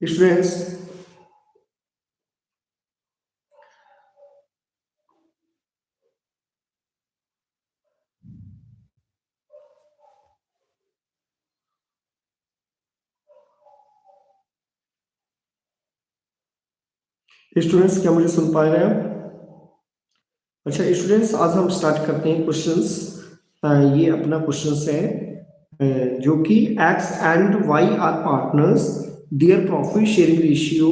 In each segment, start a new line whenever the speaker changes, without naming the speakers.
Students, क्या मुझे सुन पा रहे हैं? अच्छा स्टूडेंट्स, आज हम स्टार्ट करते हैं क्वेश्चंस। ये अपना क्वेश्चंस है जो कि X and Y are partners, their profit sharing ratio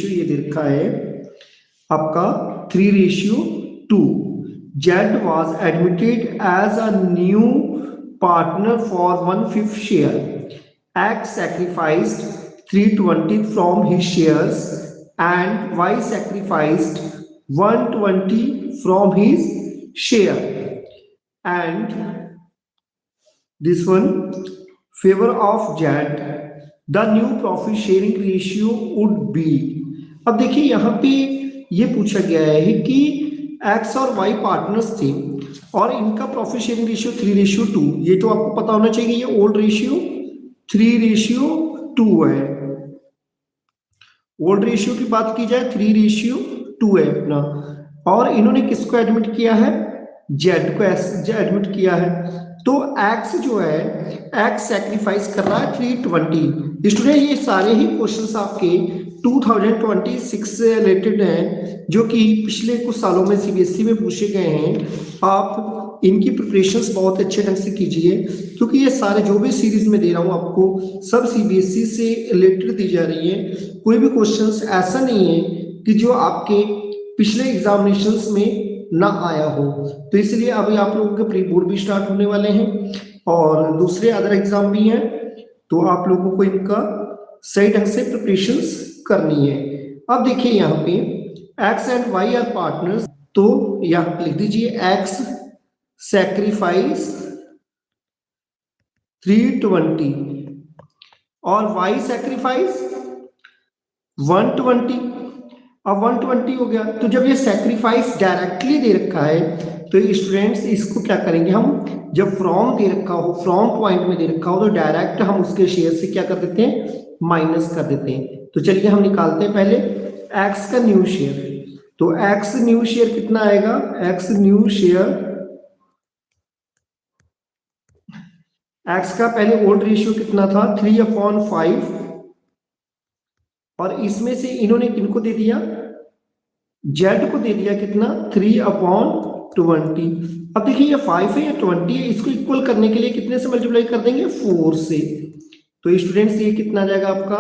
ये दे रखा है आपका 3:2। Z was admitted as a new partner for 1/5 share. X sacrificed 320 from his shares and Y sacrificed 120 from his share. And this one, favor of Z, the new profit sharing ratio would be. अब देखिए यहाँ पे ये पूछा गया है कि x और वाई पार्टनर्स थे और इनका प्रॉफिट शेयरिंग रेशियो 3:2। ये तो आपको पता होना चाहिए, ये ओल्ड रेशियो 3:2 है। ओल्ड रेशियो की बात की जाए 3:2 है अपना। और इन्होंने किसको एडमिट किया है? जेड को एडमिट किया है। तो एक्स जो है, एक्स सैक्रिफाइस कर रहा है 320। स्टूडेंट, ये सारे ही क्वेश्चंस आपके 2026 से रिलेटेड हैं, जो कि पिछले कुछ सालों में सीबीएसई में पूछे गए हैं। आप इनकी प्रिपरेशंस बहुत अच्छे ढंग से कीजिए, क्योंकि ये सारे जो भी सीरीज में दे रहा हूँ आपको, सब सीबीएसई से रिलेटेड दी जा रही है। कोई भी क्वेश्चंस ऐसा नहीं है कि जो आपके पिछले एग्जामिनेशंस में ना आया हो। तो इसलिए अभी आप लोगों के प्री बोर्ड भी स्टार्ट होने वाले हैं और दूसरे अदर एग्जाम भी हैं, तो आप लोगों को इनका सही ढंग से प्रिपरेशंस करनी है। अब देखिए यहाँ पे X and Y are partners, तो यहाँ पे लिख दीजिए एक्स सैक्रिफाइस 320 और वाई सैक्रिफाइस 120। अब 120 हो गया, तो जब ये सैक्रिफाइस डायरेक्टली दे रखा है तो स्टूडेंट्स इसको क्या करेंगे हम, जब फ्रॉम दे रखा हो, फ्रॉम पॉइंट में दे रखा हो, तो डायरेक्ट हम उसके शेयर से क्या कर देते हैं, माइनस कर देते हैं। तो चलिए हम निकालते हैं पहले एक्स का न्यू शेयर। तो एक्स न्यू शेयर कितना आएगा? एक्स न्यू शेयर, एक्स का पहले ओल्ड रेशियो कितना था, 3/5, और इसमें से इन्होंने किनको दे दिया, जेड को दे दिया कितना, 3/20। अब देखिए ये 5 है या 20 है, इसको इक्वल करने के लिए कितने से मल्टीप्लाई कर देंगे, 4 से। तो स्टूडेंट्स ये कितना आ जाएगा आपका,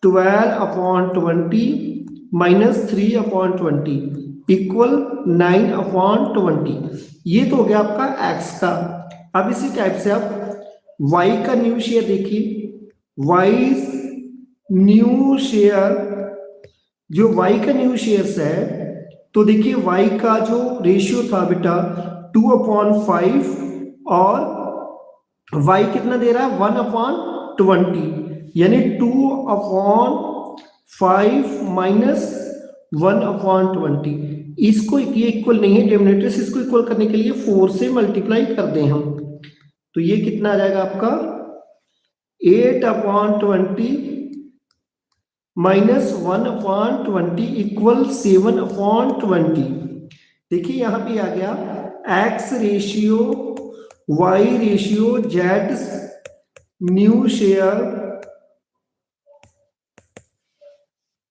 12/20 माइनस 3/20 इक्वल 9/20। ये तो हो गया आपका एक्स का। अब इसी टाइप से आप वाई का न्यू शेयर देखिए, वाई न्यू शेयर, जो y का न्यू शेयर्स है, तो देखिए y का जो रेशियो था बेटा 2/5 और y कितना दे रहा है, 1/20, यानी 2/5 माइनस 1/20। इसको ये इक्वल नहीं है डिनोमिनेटर से, इसको इक्वल करने के लिए 4 से मल्टीप्लाई कर दें हम, तो ये कितना आ जाएगा आपका 8/20 माइनस 1/20 इक्वल 7/20। देखिए यहां पे आ गया X ratio, Y ratio, Z new share.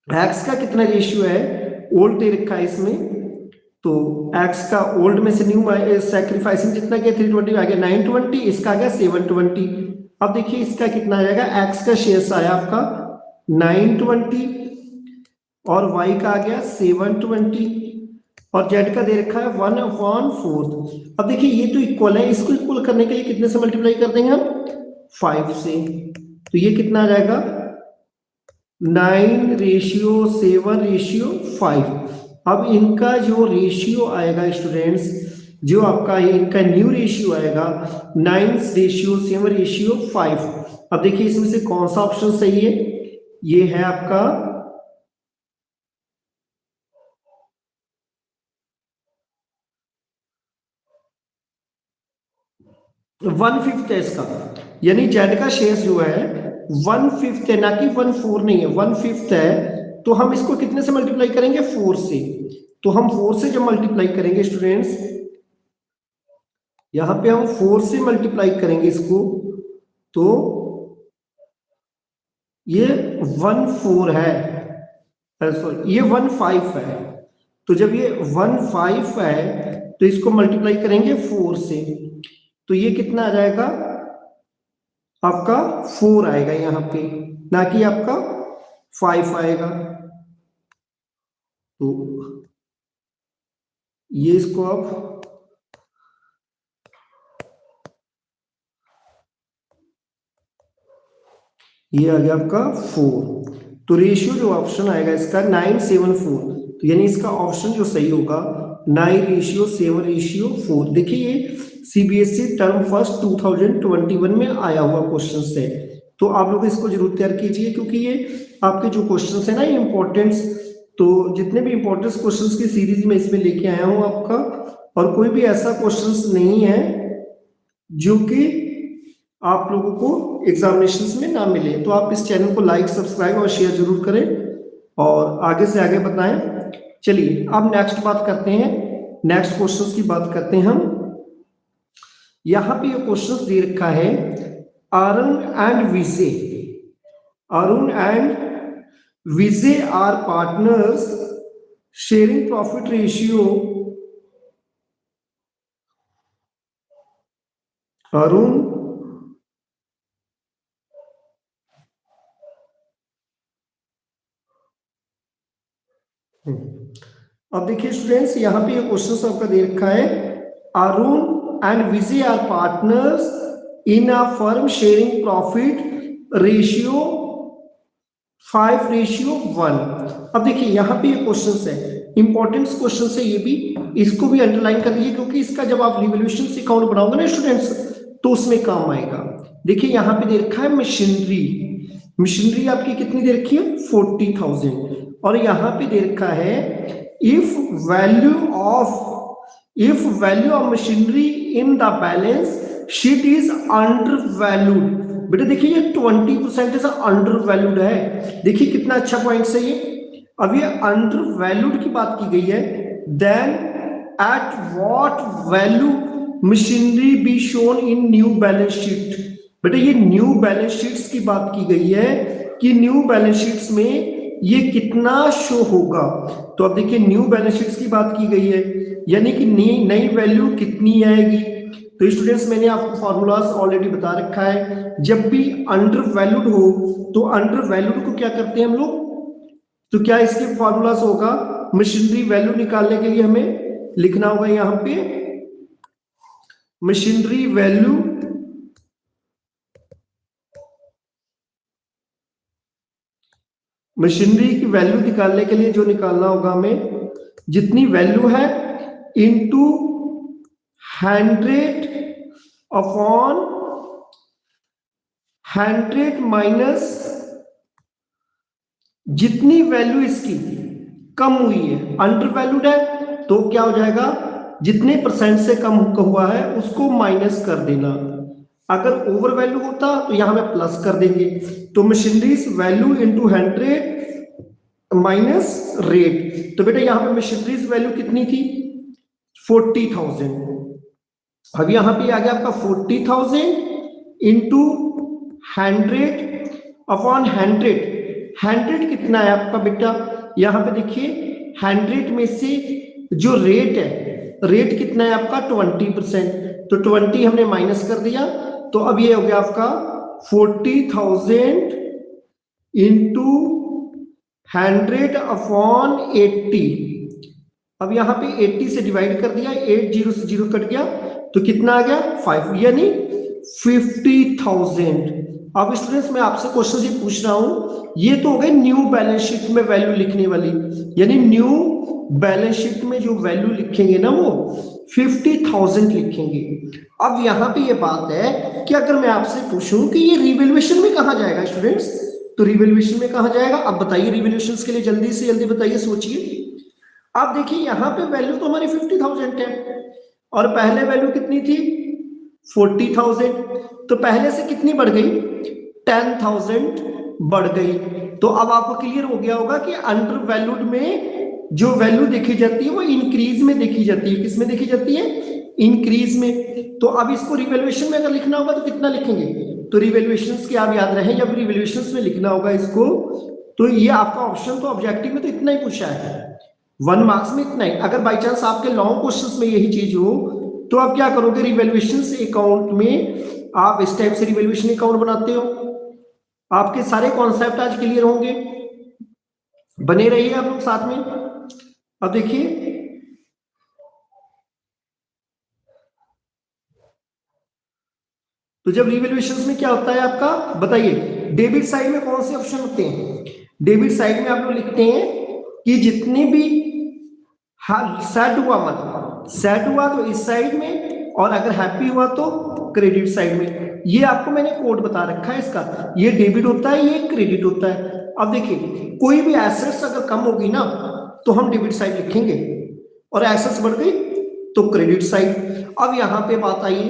X का कितना रेशियो है, ओल्ड दे रखा है इसमें, तो एक्स का ओल्ड में से न्यू सैक्रिफाइसिंग जितना किया 320 आ गया 920, इसका आ गया 720। अब देखिए इसका कितना आ जाएगा, एक्स का शेयर्स आया आपका 920 और y का आ गया 720 और z का दे रखा है 1/4। अब देखिए ये तो इक्वल है, इसको इक्वल करने के लिए कितने से मल्टीप्लाई कर देंगे हम, 5 से। तो ये कितना आ जाएगा 9:7:5। अब इनका जो रेशियो आएगा स्टूडेंट्स, जो आपका इनका न्यू रेशियो आएगा 9:7:5। अब देखिए इसमें से कौन सा ऑप्शन सही है, ये है आपका 1/5 है इसका, यानी जेड का शेष जो है 1/5 है, ना कि 1/4 नहीं है, 1/5 है। तो हम इसको कितने से मल्टीप्लाई करेंगे? 4 से। तो हम 4 से जब मल्टीप्लाई करेंगे स्टूडेंट्स, यहां पे हम 4 से मल्टीप्लाई करेंगे इसको, तो ये 1/4 है, सॉरी ये 1/5 है। तो जब ये 1/5 है तो इसको मल्टीप्लाई करेंगे 4 से, तो ये कितना आ जाएगा आपका? 4 आएगा यहां पे, ना कि आपका 5 आएगा। तो ये इसको आप ये आ गया आपका 4। तो रेशियो जो ऑप्शन आएगा इसका 9:7:4, तो यानी इसका ऑप्शन जो सही होगा 9:7:4। देखिए ये सीबीएसई टर्म फर्स्ट 2021 में आया हुआ क्वेश्चन है, तो आप लोग इसको जरूर तैयार कीजिए, क्योंकि ये आपके जो क्वेश्चन है ना, ये इंपॉर्टेंस, तो जितने भी इंपॉर्टेंस क्वेश्चंस की सीरीज में इसमें लेके आया हूं आपका, और कोई भी ऐसा क्वेश्चंस नहीं है जो कि आप लोगों को एग्जामिनेशंस में ना मिले। तो आप इस चैनल को लाइक, सब्सक्राइब और शेयर जरूर करें और आगे से आगे बताएं। चलिए अब नेक्स्ट बात करते हैं, नेक्स्ट क्वेश्चंस की बात करते हैं हम। यहां पे ये क्वेश्चंस दे रखा है, Arun and Vijay are partners sharing profit ratio, Arun अब देखिए स्टूडेंट्स, यहां पे ये क्वेश्चन आपका दे रखा है, Arun and Vijay are partners in a firm sharing profit ratio 5:1। अब देखिए यहां पे ये क्वेश्चन है, इंपॉर्टेंट क्वेश्चन है ये भी, इसको भी अंडरलाइन कर लीजिए, क्योंकि इसका जब आप रिवोल्यूशन अकाउंट बनाओगे ना स्टूडेंट्स, तो उसमें काम आएगा। देखिए यहां पे दे रखा है मशीनरी आपकी कितनी दे रखी है? 40,000। और यहां पे दे रखा है, if value of machinery in the balance sheet is under valued. बेटा देखिए ये 20% ऐसा अंडर वैल्यूड है। देखिए कितना अच्छा पॉइंट है ये। अब ये अंडर वैल्यूड की बात की गई है, then at what value machinery be shown in new balance sheet. बेटा ये न्यू बैलेंस शीट्स की बात की गई है कि न्यू बैलेंस शीट्स में ये कितना शो होगा। तो अब देखिए न्यू बैलेंस शीट्स की बात की गई है, यानी कि नई वैल्यू कितनी आएगी। तो स्टूडेंट्स मैंने आपको फॉर्मूलाज ऑलरेडी बता रखा है, जब भी अंडर वैल्यूड हो तो अंडर वैल्यूड को क्या करते हैं हम लोग, तो क्या इसके फॉर्मूलाज होगा, मशीनरी वैल्यू निकालने के लिए हमें लिखना होगा यहां पे मशीनरी वैल्यू मशीनरी की वैल्यू निकालने के लिए जो निकालना होगा हमें, जितनी वैल्यू है इनटू 100 अपॉन 100 माइनस जितनी वैल्यू इसकी कम हुई है, अंडर वैल्यूड है तो क्या हो जाएगा, जितने परसेंट से कम हुआ है उसको माइनस कर देना। अगर ओवर वैल्यू होता तो यहां में प्लस कर देंगे। तो machineries value into 100 minus rate. तो बेटा यहां पे मशीनरीज वैल्यू कितनी थी? 40,000। अब यहां पे आ गया आपका 40,000 इंटू 100 अपॉन 100 कितना है आपका बेटा? यहां पे देखिए 100 में से जो रेट है, रेट कितना है आपका? 20%। तो 20 हमने माइनस कर दिया, तो अब ये हो गया आपका 40,000 इंटू 100 अपॉन 80। अब यहां पे 80 से डिवाइड कर दिया, 80 से 0 कट गया, तो कितना आ गया? 5, यानी 50,000। अब स्टूडेंट्स मैं आपसे क्वेश्चन ये पूछ रहा हूं, ये तो हो गई न्यू बैलेंस शीट में वैल्यू लिखने वाली, यानी न्यू बैलेंस शीट में जो वैल्यू लिखेंगे ना वो 50,000 लिखेंगे। अब यहां पे ये बात है कि अगर मैं आपसे पूछूं कि ये रिवैल्यूएशन में कहां जाएगा स्टूडेंट्स, तो रिवैल्यूएशन में कहां जाएगा? अब बताइए रिवैल्यूएशन के लिए जल्दी से जल्दी बताइए, सोचिए। अब देखिए यहां पे वैल्यू तो हमारी 50,000 है और पहले वैल्यू कितनी थी? 40,000, तो पहले से कितनी बढ़ गई? 10,000 बढ़ गई। तो अब आपको क्लियर हो गया होगा कि अंडर वैल्यूड में जो वैल्यू देखी जाती है वो इंक्रीज में देखी जाती है। किस में देखी जाती है? इंक्रीज में। तो अब इसको रिवैल्यूएशन में अगर लिखना होगा तो कितना लिखेंगे? तो रिवैल्यूएशंस के आप याद रहे, जब रिवैल्यूएशंस में लिखना होगा इसको, तो ये आपका ऑप्शन तो ऑब्जेक्टिव में तो इतना ही पूछा है, 1 मार्क्स में इतना ही। अगर बाई चांस आपके लॉन्ग क्वेश्चंस में यही चीज हो तो आप क्या करोगे? रिवैल्यूएशंस अकाउंट में आप इस टाइप से रिवैल्यूएशन अकाउंट बनाते हो। आपके सारे कॉन्सेप्ट आज क्लियर होंगे, बने रहिए आप लोग साथ में। अब देखिए, तो जब रिवैल्यूएशंस में क्या होता है आपका, बताइए, डेबिट साइड में कौन से ऑप्शन होते हैं? डेबिट साइड में आप लोग लिखते हैं कि जितने भी सैड हुआ, मतलब सैड हुआ तो इस साइड में, और अगर हैप्पी हुआ तो क्रेडिट साइड में। ये आपको मैंने कोड बता रखा है इसका, ये डेबिट होता है, ये क्रेडिट होता है। अब देखिए, कोई भी एसेट्स अगर कम होगी ना तो हम डेबिट साइड लिखेंगे, और एसेट्स बढ़ गई तो क्रेडिट साइड। अब यहाँ पे बात आई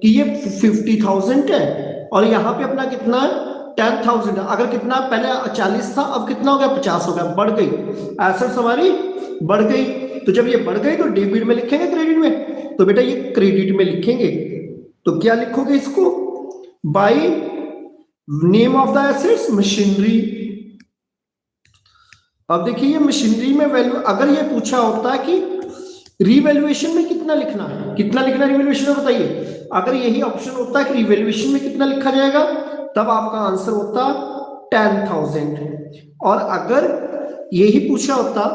कि ये 50,000 है और यहाँ पे अपना कितना है? 10,000 है। अगर कितना पहले 40 था, अब कितना हो गया? 50 हो गया, बढ़ गई, एसेट्स हमारी बढ़ गई। तो जब ये बढ़ गई तो डेबिट में लिखेंगे, क्रेडिट में? तो बेटा ये क्रेडिट में लिखेंगे। तो क्या लिखोगे इसको? By name of the assets machinery. अब देखिए, ये मशीनरी में वैल्यू, अगर ये पूछा होता है कि रिवैल्यूएशन में कितना लिखना है, कितना लिखना है रिवैल्यूएशन में, बताइए। अगर यही ऑप्शन होता है कि रिवैल्यूएशन में कितना लिखा जाएगा, तब आपका आंसर होता 10,000। और अगर यही पूछा होता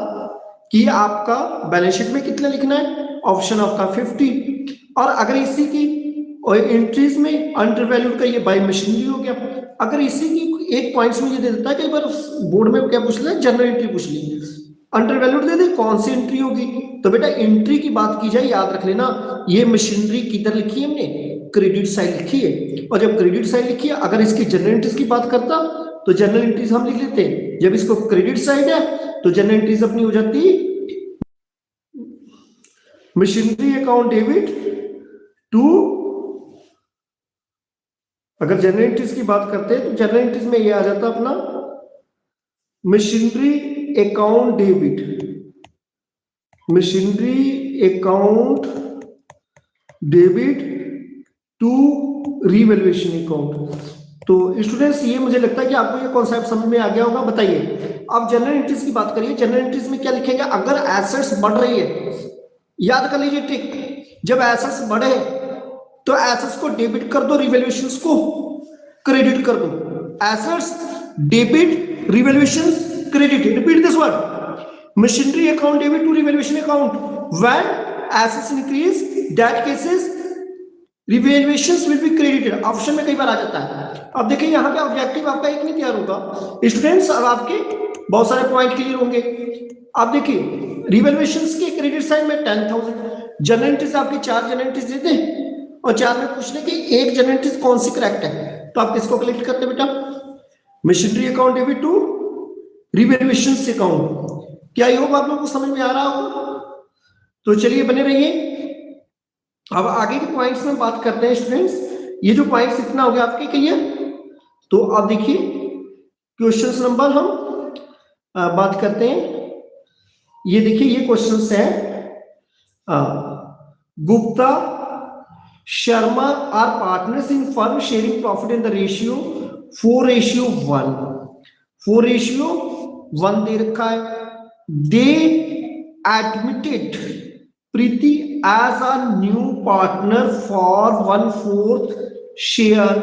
कि आपका बैलेंस शीट में कितना लिखना है, ऑप्शन आपका 50। और अगर इसी की और एंट्रीज में अंडर वैल्यूड का ये बाय मशीनरी हो गया। अगर इसी की एक पॉइंट्स में ये दे देता है, कई बार बोर्ड में क्या पूछ लें, जनरल एंट्री पूछ ली, अंडर वैल्यूड दे दे, कौन सी एंट्री होगी? तो बेटा एंट्री की बात की जाए, याद रख लेना, ये मशीनरी किधर लिखी है हमने? क्रेडिट साइड लिखी है। और जब क्रेडिट साइड लिखी है, अगर इसकी जनरल एंट्रीज की बात करता तो जनरल एंट्रीज हम लिख लेते हैं। जब इसको क्रेडिट साइड है तो जनरल एंट्रीज अपनी हो जाती मशीनरी अकाउंट डेबिट टू, अगर जनरल एंट्रीज की बात करते हैं तो जनरल एंट्रीज में ये आ जाता अपना machinery account debit, machinery account debit to revaluation account. तो स्टूडेंट्स, ये मुझे लगता है कि आपको ये कॉन्सेप्ट समझ में आ गया होगा। बताइए, अब जनरल एंट्रीज की बात करिए। जनरल एंट्रीज में क्या लिखेंगे? अगर एसेट्स बढ़ रही है, याद कर लीजिए ट्रिक, जब एसेट्स बढ़े तो एसेट्स को डेबिट कर दो, रिवैल्यूएशंस को क्रेडिट कर दो। Assets debit, revaluations credit. Repeat this word, machinery account debit to revaluation account. When assets increase, that cases revaluations will be credited. Option में कई बार आ जाता है। अब देखिए, यहाँ पे ऑब्जेक्टिव आपका एक नहीं तैयार होगा स्टूडेंट्स, अब आपके बहुत सारे पॉइंट क्लियर होंगे। अब देखिए, रिवैल्यूएशंस के क्रेडिट साइड में 10,000, जनरल एंट्रीज आपकी 4 जनरल एंट्रीज देते हैं और 4 में पूछने की एक जनरल एंट्रीज कौन सी करेक्ट है, तो आप किसको कलेक्ट करते हैं बेटा? Machinery account debit to revaluations account. क्या ये होगा आप लोगों को समझ में आ रहा होगा? तो चलिए बने रहिए। अब आगे के पॉइंट्स में बात करते हैं स्टूडेंट्स। ये जो पॉइंट्स इतना हो गया आपके क्लियर। तो अब देखिए, क्वेश्चंस नंबर हम बात करते हैं। ये देखिए, ये क्वेश्चंस है, Gupta Sharma are partners in firm sharing profit in the ratio 4:1। 4:1 दे रखा है। They admitted Preeti as a new partner for 1/4 share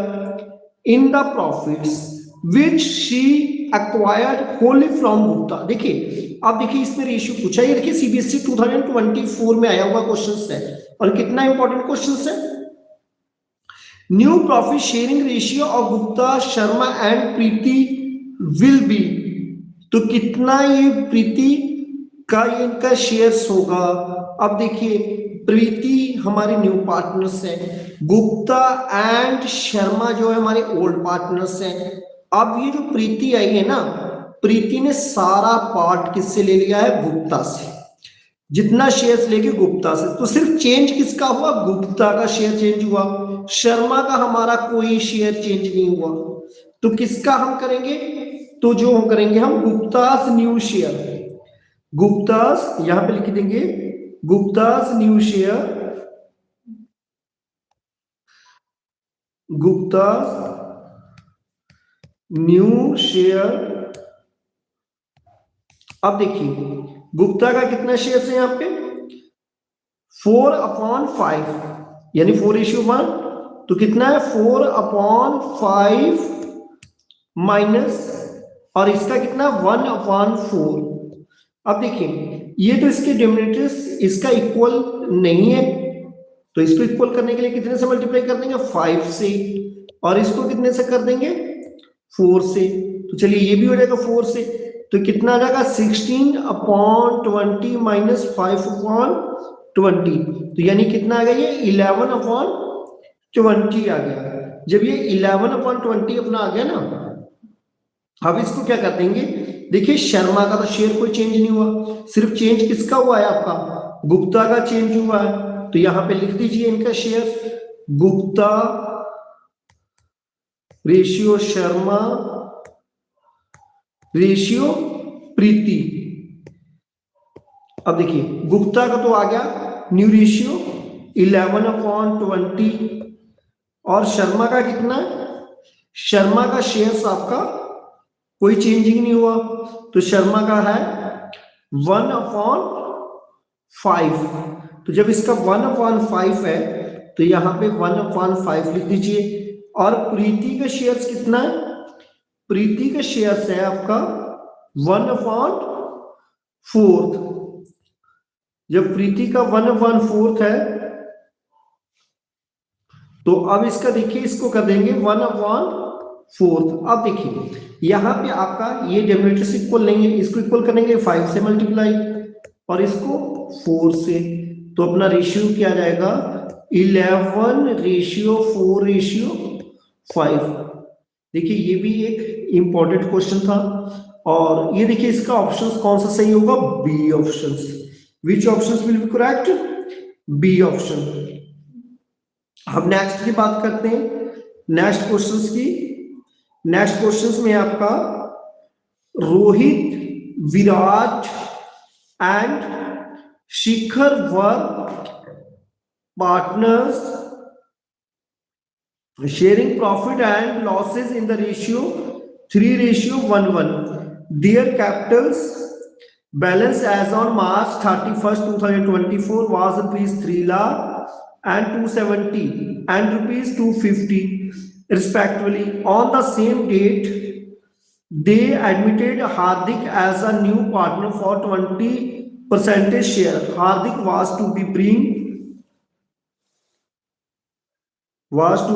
in the profits which she acquired wholly from Gupta। देखिए, अब देखिए इसमें रेशियो पूछा है। ये देखिए सीबीएसई 2024 में आया हुआ क्वेश्चन है, और कितना इंपॉर्टेंट क्वेश्चन है। New profit sharing ratio of Gupta Sharma and Preeti will be, तो कितना ये प्रीति का ये इनका शेयर्स होगा। अब देखिए, प्रीति हमारे न्यू पार्टनर्स हैं, गुप्ता एंड शर्मा जो है हमारे ओल्ड पार्टनर्स हैं। अब ये जो प्रीति आई है ना, प्रीति ने सारा पार्ट किससे ले लिया है? गुप्ता से। जितना शेयर्स लेके गुप्ता से, तो सिर्फ चेंज किसका हुआ? गुप्ता का शेयर चेंज हुआ। शर्मा का हमारा कोई शेयर चेंज नहीं हुआ, तो किसका हम करेंगे, तो जो हम करेंगे हम गुप्तास न्यू शेयर, गुप्तास यहां पे लिख देंगे Guptas new share, Guptas new share. अब देखिए गुप्ता का कितना शेयर है यहाँ पे 4/5 यानी 4:1, तो कितना है 4/5 माइनस और इसका कितना 1/4। अब देखिए ये तो इसके डिनोमिनेटर्स इसका इक्वल नहीं है, तो इसको इक्वल करने के लिए कितने से मल्टीप्लाई कर देंगे 5 से, और इसको कितने से कर देंगे 4 से, तो चलिए ये भी हो जाएगा 4 से, तो कितना आ जाएगा 16/20 माइनस 5/20, तो यानी कितना आ गया ये 11/20 आ गया। जब ये 11/20 अपना आ गया ना, अब इसको क्या कर देंगे, देखिए शर्मा का तो शेयर कोई चेंज नहीं हुआ, सिर्फ चेंज किसका हुआ है आपका गुप्ता का चेंज हुआ है, तो यहां पे लिख दीजिए इनका share Gupta ratio Sharma ratio Preeti. अब देखिए गुप्ता का तो आ गया न्यू रेशियो 11/20 और शर्मा का कितना है, शर्मा का शेयर्स आपका कोई चेंजिंग नहीं हुआ, तो शर्मा का है 1/5, तो जब इसका 1/5 है तो यहां पे 1/5 लिख दीजिए, और प्रीति का शेयर्स कितना है, प्रीति का शेयर्स है आपका 1/4, जब प्रीति का 1/4 है तो अब इसका देखिए इसको कर देंगे 1/4। अब देखिए यहां पे आपका ये डिनोमिनेटर्स इक्वल नहीं है, इसको इक्वल करने के लिए 5 से मल्टीप्लाई और इसको 4 से, तो अपना रेशियो क्या आ जाएगा 11:4:5। देखिए ये भी एक इंपॉर्टेंट क्वेश्चन था, और ये देखिए इसका ऑप्शंस कौन सा सही होगा, B options. Which options will be correct, B option. अब नेक्स्ट की बात करते हैं, नेक्स्ट क्वेश्चंस की। नेक्स्ट क्वेश्चंस में आपका Rohit, Virat and Shikhar were partners sharing profit and losses in the ratio 3:1:1. Their capitals balance as on March 31st 2024 was rupees 3 lakh and 270 and rupees 250 respectively. On the same date they admitted Hardik as a new partner for 20% share. Hardik was to be bring was to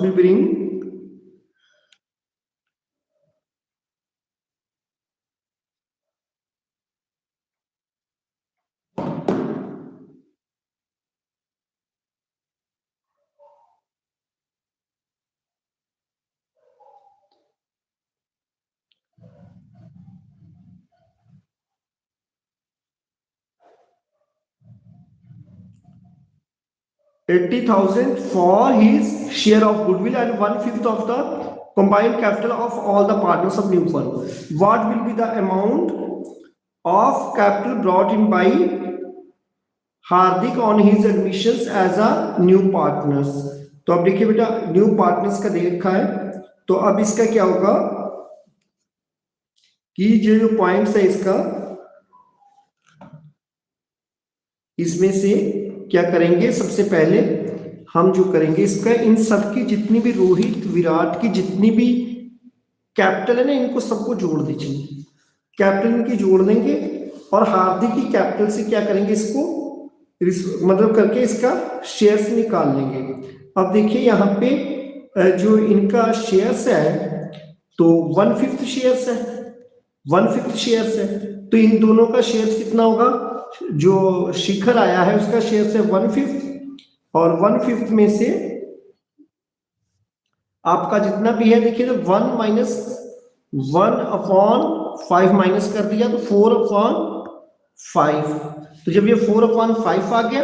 be bring $80,000 for his share of goodwill and 1/5 of the combined capital of all the partners of new firm. What will be the amount of capital brought in by Hardik on his admissions as a new partners? तो अब देखिए बेटा new partners का दे रखा है, तो अब इसका क्या होगा कि जो पॉइंट्स है इसका, इसमें से क्या करेंगे, सबसे पहले हम जो करेंगे इसका इन सब की जितनी भी रोहित विराट की जितनी भी कैपिटल है ना, इनको सबको जोड़ दीजिए, कैपिटल इनकी जोड़ देंगे और हार्दिक की कैपिटल से क्या करेंगे, इसको मतलब करके इसका शेयर्स निकाल लेंगे। अब देखिए यहाँ पे जो इनका शेयर्स है तो 1/5 शेयर्स है, 1/5 शेयर्स है, तो इन दोनों का शेयर्स कितना होगा, जो शिखर आया है उसका शेयर है 1/5 और 1/5 में से आपका जितना भी है देखिए तो 1 - 1/5 5 माइनस कर दिया तो 4/5। तो जब ये 4/5 आ गया,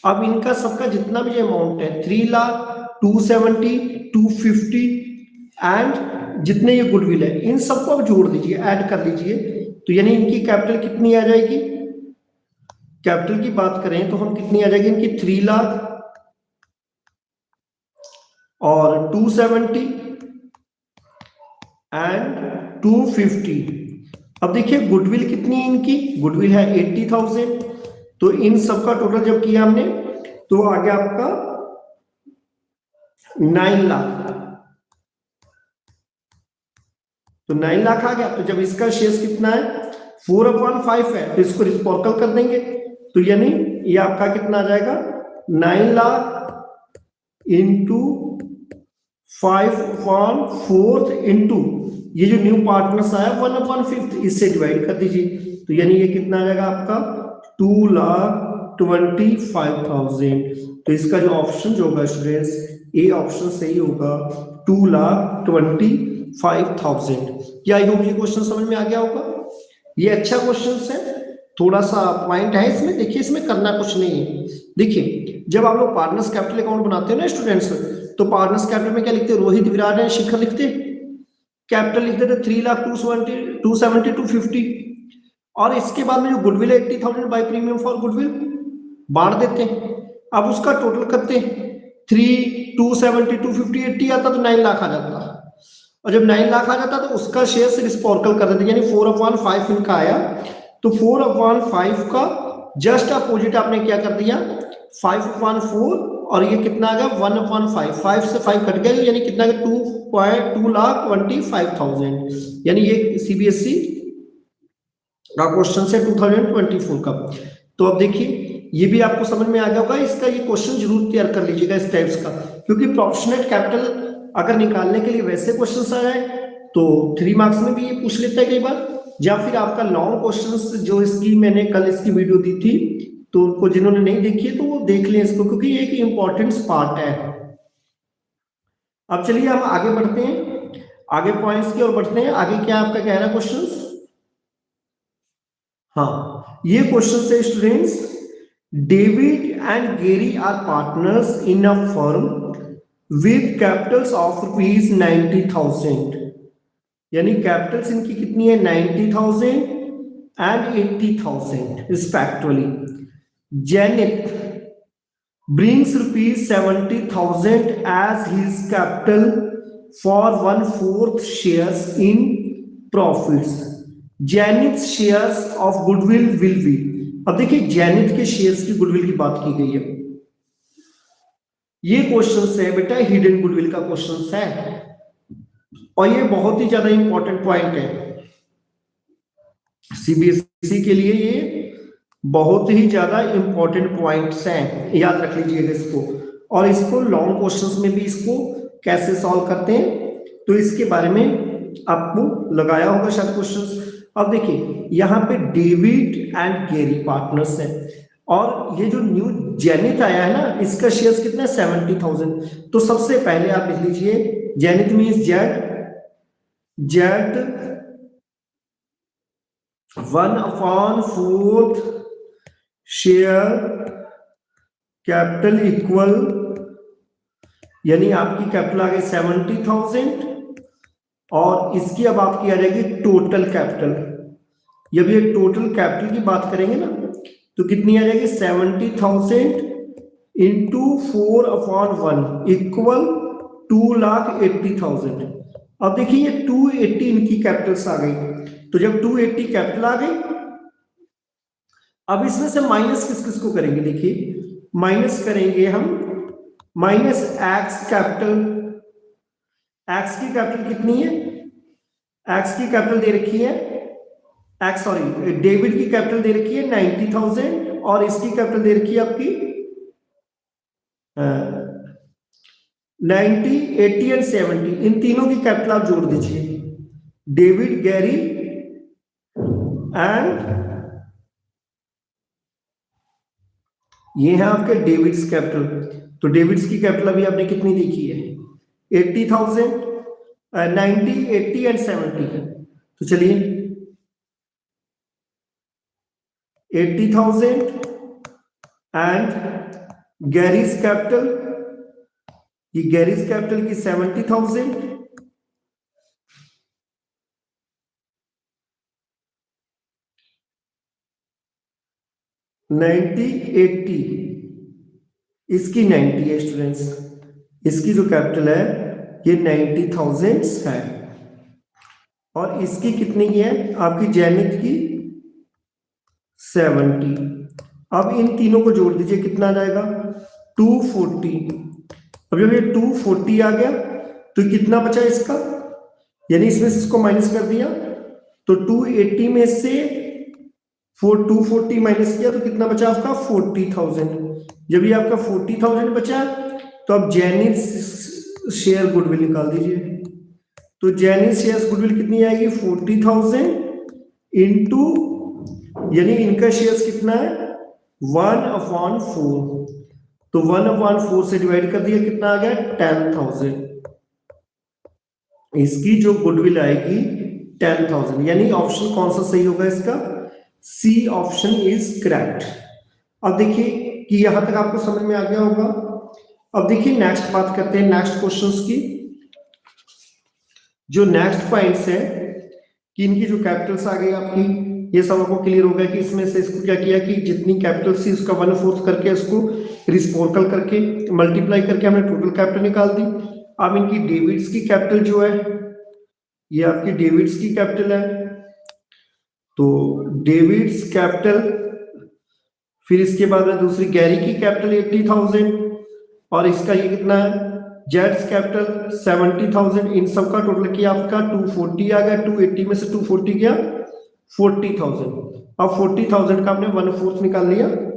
अब इनका सबका जितना भी अमाउंट है 3 लाख 270 250 एंड जितने ये गुडविल है इन सबको अब जोड़ दीजिए, ऐड कर लीजिए। तो यानी इनकी कैपिटल कितनी आ जाएगी, कैपिटल की बात करें तो हम कितनी आ जाएगी इनकी 3 लाख और 270 एंड 250। अब देखिए गुडविल कितनी है इनकी, गुडविल है 80,000। तो इन सबका टोटल जब किया हमने तो आ गया आपका 9 लाख। तो 9 लाख आ गया। तो जब इसका शेष कितना है 4/5 है तो इसको रिस्पोर्कल कर देंगे। तो यानी ये आपका कितना आ जाएगा 9 लाख इंटू 5/4 इंटू ये जो न्यू पार्टनर्स आया 1/5 इससे डिवाइड कर दीजिए। तो यानी ये कितना आ जाएगा आपका 2,25,000। तो इसका जो ऑप्शन जो होगा स्टूडेंट्स ए ऑप्शन सही होगा 2,25,000। क्या आई होप ये क्वेश्चन समझ में आ गया होगा। ये अच्छा क्वेश्चन है, थोड़ा सा पॉइंट है इसमें। देखिए इसमें करना कुछ नहीं है। देखिए जब आप लोग पार्टनर्स कैपिटल अकाउंट बनाते हो ना स्टूडेंट्स, तो पार्टनर्स कैपिटल में क्या लिखते हैं, रोहित विराट एंड शिखर लिखते, कैपिटल लिख देते 3 लाख 270 250 और इसके बाद में जो गुडविल है 80,000 बाय प्रीमियम फॉर गुडविल बांट देते हैं। अब उसका टोटल करते हैं 3 270 250 80 आता तो 9 लाख आ जाता, और जब 9 लाख आ जाता तो उसका शेयर रिस्पोर्कल कर देते, यानी 4/5 इनका आया। तो 4/5 का जस्ट अपोजिट आपने क्या कर दिया 5/4 और ये कितना आ गया 1/5, 5 से 5 कट गया यानी कितना आ गया 2,25,000। यानी ये सीबीएसई का क्वेश्चन है 2024 का। तो अब देखिए ये भी आपको समझ में आ गया होगा। इसका ये क्वेश्चन जरूर तैयार कर लीजिएगा इस टाइप्स का, क्योंकि प्रोपोर्शनेट कैपिटल अगर निकालने के लिए वैसे क्वेश्चन आ जाए तो 3 मार्क्स में भी ये पूछ लेता है कई बार, या फिर आपका लॉन्ग क्वेश्चंस जो इसकी मैंने कल इसकी वीडियो दी थी तो उनको जिन्होंने नहीं देखी है तो वो देख लें इसको, क्योंकि ये एक इंपॉर्टेंट पार्ट है। अब चलिए हम आगे बढ़ते हैं, आगे पॉइंट्स की ओर बढ़ते हैं। आगे क्या आपका कह रहा है क्वेश्चंस, हाँ ये क्वेश्चन है students, David and Gerry are partners in a firm with capitals of ₹90,000। यानी कैपिटल्स इनकी कितनी है 90,000 and 80,000 respectively. Zenith brings ₹70,000 as his capital for 1/4 shares in profits. Janith's shares of goodwill will be, अब देखिए zenith के shares की goodwill की बात की गई है। ये क्वेश्चन है बेटा हिडन गुडविल का क्वेश्चन है और ये बहुत ही ज्यादा इंपॉर्टेंट पॉइंट है सीबीएसई के लिए। ये बहुत ही ज्यादा इंपॉर्टेंट पॉइंट्स हैं, याद रख लीजिएगा इसको। और इसको लॉन्ग क्वेश्चंस में भी इसको कैसे सॉल्व करते हैं तो इसके बारे में आपको लगाया होगा शायद क्वेश्चंस। अब देखिए यहाँ पे डेविड एंड गेरी पार्टनर्स हैं और ये जो न्यू जेनिथ आया है ना इसका शेयर्स कितना है 70,000। तो सबसे पहले आप लिख लीजिए zenith means Z 1/4 share capital equal, यानी आपकी कैपिटल आ गई 70,000 और इसकी अब आपकी आ जाएगी टोटल कैपिटल। जब ये टोटल कैपिटल की बात करेंगे ना तो कितनी आ जाएगी 70,000 इंटू 4/1 इक्वल 2,80,000। अब देखिए ये 280 इनकी कैपिटल्स आ गई। तो जब 280 कैपिटल आ गई अब इसमें से माइनस किस किस को करेंगे, देखिए माइनस करेंगे हम माइनस एक्स कैपिटल। एक्स की कैपिटल कितनी है, एक्स की कैपिटल दे रखी है डेविड की कैपिटल दे रखी है 90,000 और इसकी कैपिटल दे रखी है आपकी 90 80 एंड 70। इन तीनों की कैपिटल आप जोड़ दीजिए डेविड गैरी एंड ये है आपके डेविड्स कैपिटल। तो डेविड्स की कैपिटल अभी आपने कितनी देखी है 80,000 90 80 एंड 70। तो चलिए 80,000 एंड गैरीज कैपिटल, ये गैरीज कैपिटल की 70,000, नाइन्टी 80, इसकी 90 है स्टूडेंट्स, इसकी जो कैपिटल है ये 90,000 है और इसकी कितनी की है आपकी जैनिथ की 70। अब इन तीनों को जोड़ दीजिए, कितना आ जाएगा 240। अब जब ये 240 आ गया तो कितना बचा इसका, यानी इसमें से इसको माइनस कर दिया तो 280 में से 240 माइनस किया तो कितना बचा आपका 40,000। जब ये आपका 40,000 बचा तो अब जैनिथ शेयर गुडविल निकाल दीजिए। तो जैनिथ शेयर गुडविल कितनी आएगी 40,000 इंटू, यानी इनका शेयर्स कितना है 1/4, तो 1/4 से डिवाइड कर दिया, कितना आ गया 10,000। इसकी जो गुडविल आएगी 10,000, यानी ऑप्शन कौन सा सही होगा इसका, सी ऑप्शन इज करेक्ट। अब देखिए कि यहां तक आपको समझ में आ गया होगा। अब देखिए नेक्स्ट बात करते हैं नेक्स्ट क्वेश्चंस की। जो नेक्स्ट पॉइंट्स है कि इनकी जो कैपिटल्स आ गई आपकी, ये सब आपको क्लियर हो गया कि इसमें से इसको क्या किया कि जितनी कैपिटल थी उसका 1/4 करके इसको रिसिप्रोकल करके मल्टीप्लाई करके हमने टोटल कैपिटल निकाल दी। अब इनकी डेविड्स की कैपिटल जो है ये आपकी डेविड्स की कैपिटल है, तो डेविड्स कैपिटल, फिर इसके बाद में दूसरी गैरी की कैपिटल 80,000 और इसका ये कितना है जेड्स कैपिटल 70,000। इन सब का टोटल किया आपका 240 आ गया, 280 में से 240 गया 40,000। अब 40,000 का हमने 1/4 निकाल लिया